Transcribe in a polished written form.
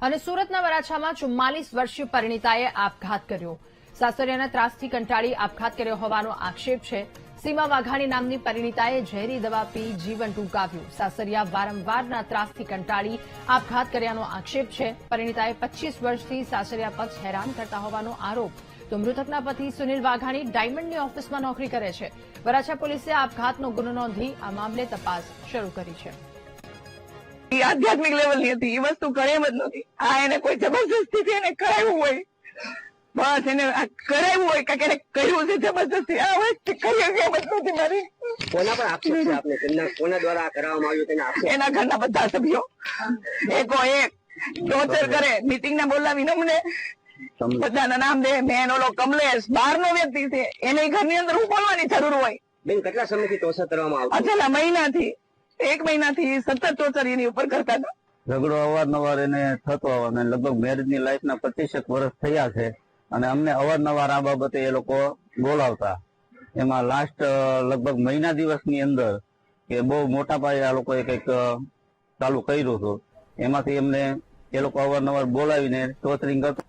અને સુરતના વરાછામાં 44 વર્ષીય પરિણીતાએ આપઘાત કર્યો. સાસરિયાના ત્રાસથી કંટાળી આપઘાત કર્યો હોવાનો આક્ષેપ છે. સીમા વાઘાણી નામની પરિણીતાએ ઝેરી દવા પી જીવન ટૂંકાવ્યું. સાસરિયા વારંવારના ત્રાસથી કંટાળી આપઘાત કર્યાનો આક્ષેપ છે. પરિણીતાએ 25 વર્ષથી સાસરિયા પક્ષ હેરાન કરતા હોવાનો આરોપ. તો મૃતકના પતિ સુનિલ વાઘાણી ડાયમંડની ઓફિસમાં નોકરી કરે છે. વરાછા પોલીસે આપઘાતનો ગુનો નોંધી આ મામલે તપાસ શરૂ કરી છે. આધ્યાત્મિક લેવલની હતી, એ વસ્તુ કરે એમ જ નથી. આ એને કોઈ જબરજસ્તીથી એને કરાવ્યું હોય, બસ એને કરાવ્યું હોય કે એને કર્યું છે જબરજસ્તી, આ વસ્તુ કરી એમ જ નથી મારી. કોના પર આક્ષેપ છે આપને? કોના દ્વારા આ કરાવવામાં આવ્યું તેના આક્ષેપ? એના ઘરના બધા સભ્યો એકો એક ટોર્ચર કરે, મીટિંગ ના બોલાવીને અમને બધાના નામ દે. મેન ઓલો કમલેશ બહારનો વ્યક્તિ છે, એને ઘરની અંદર ઉપાડવાની જરૂર હોય. બેન, કેટલા સમયથી ટોર્ચર કરવામાં આવતું? છેલ્લા મહિનાથી, 1 મહિનાથી સતત ટોર્ચર એની ઉપર કરતા હતા. ઝઘડો અવારનવાર એને થતો અને લગભગ મેરેજની લાઈફના 25 વર્ષ થયા છે અને અમને અવારનવાર આ બાબતે એ લોકો બોલાવતા. એમાં લાસ્ટ લગભગ મહિના દિવસની અંદર કે બહુ મોટા પાયે આ લોકોએ કંઈક ચાલુ કર્યું હતું. એમાંથી એમને એ લોકો અવારનવાર બોલાવીને ટોર્ચરિંગ કરતા.